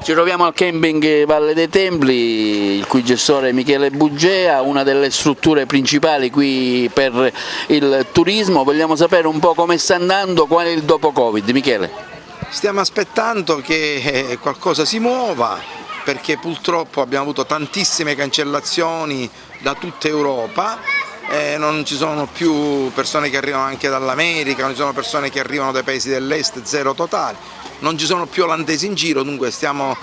Ci troviamo al camping Valle dei Templi, il cui gestore è Michele Buggea, una delle strutture principali qui per il turismo. Vogliamo sapere un po' come sta andando, qual è il dopo Covid, Michele? Stiamo aspettando che qualcosa si muova, perché purtroppo abbiamo avuto tantissime cancellazioni da tutta Europa, non ci sono più persone che arrivano anche dall'America, non ci sono persone che arrivano dai paesi dell'est, zero totale, non ci sono più olandesi in giro, dunque stiamo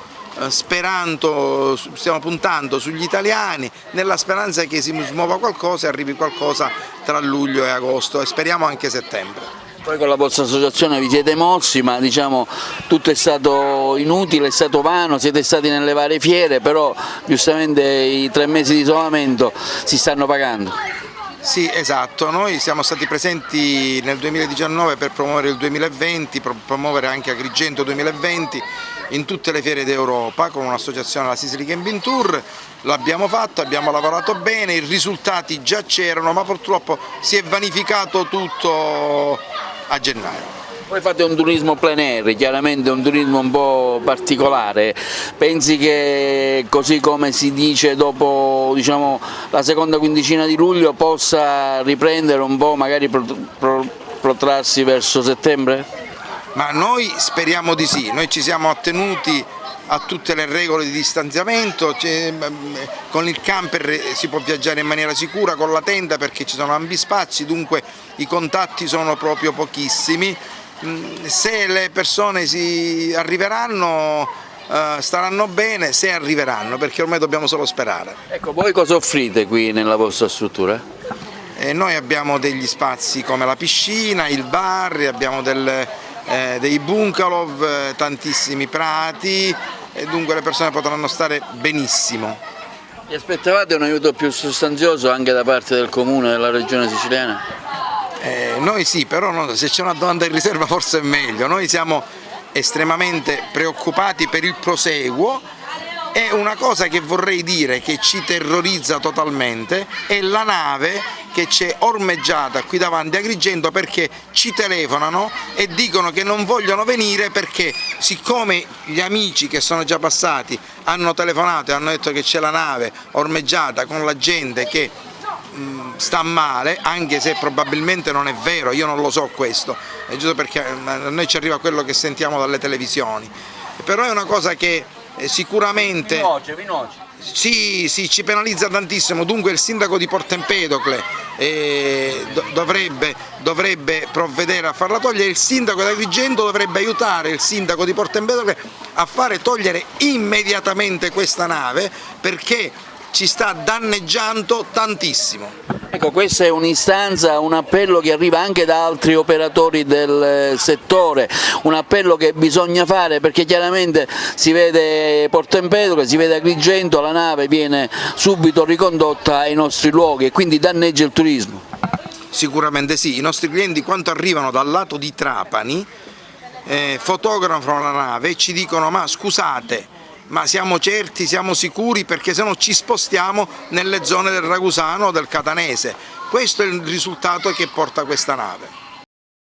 puntando sugli italiani nella speranza che si muova qualcosa e arrivi qualcosa tra luglio e agosto e speriamo anche settembre. Poi con la vostra associazione vi siete mossi, ma diciamo tutto è stato inutile, è stato vano, siete stati nelle varie fiere, però giustamente i 3 mesi di isolamento si stanno pagando. Sì, esatto, noi siamo stati presenti nel 2019 per promuovere il 2020, promuovere anche Agrigento 2020 in tutte le fiere d'Europa con un'associazione, la Sicily Camping Tour, l'abbiamo fatto, abbiamo lavorato bene, i risultati già c'erano, ma purtroppo si è vanificato tutto a gennaio. Voi fate un turismo plein air, chiaramente un turismo un po' particolare, pensi che così come si dice dopo la seconda quindicina di luglio possa riprendere un po', magari protrarsi verso settembre? Ma noi speriamo di sì, noi ci siamo attenuti a tutte le regole di distanziamento, con il camper si può viaggiare in maniera sicura, con la tenda perché ci sono ampi spazi, dunque i contatti sono proprio pochissimi. Se le persone arriveranno staranno bene, se arriveranno, perché ormai dobbiamo solo sperare. Ecco, voi cosa offrite qui nella vostra struttura? Noi abbiamo degli spazi come la piscina, il bar, abbiamo dei bungalow, tantissimi prati e dunque le persone potranno stare benissimo. Vi aspettavate un aiuto più sostanzioso anche da parte del Comune della Regione Siciliana? Noi sì, però se c'è una domanda in riserva forse è meglio, noi siamo estremamente preoccupati per il proseguo e una cosa che vorrei dire che ci terrorizza totalmente è la nave che c'è ormeggiata qui davanti a Agrigento perché ci telefonano e dicono che non vogliono venire perché siccome gli amici che sono già passati hanno telefonato e hanno detto che c'è la nave ormeggiata con la gente che sta male, anche se probabilmente non è vero, io non lo so questo, è giusto perché a noi ci arriva quello che sentiamo dalle televisioni, però è una cosa che sicuramente vi nuoce. Sì, ci penalizza tantissimo, dunque il sindaco di Porto Empedocle dovrebbe provvedere a farla togliere, il sindaco di Agrigento dovrebbe aiutare il sindaco di Porto Empedocle a fare togliere immediatamente questa nave perché ci sta danneggiando tantissimo. Ecco, questa è un'istanza, un appello che arriva anche da altri operatori del settore, un appello che bisogna fare perché chiaramente si vede Porto Empedocle, si vede Agrigento, la nave viene subito ricondotta ai nostri luoghi e quindi danneggia il turismo. Sicuramente sì, i nostri clienti quando arrivano dal lato di Trapani fotografano la nave e ci dicono ma scusate, ma siamo certi, siamo sicuri perché se no ci spostiamo nelle zone del Ragusano o del Catanese. Questo è il risultato che porta questa nave.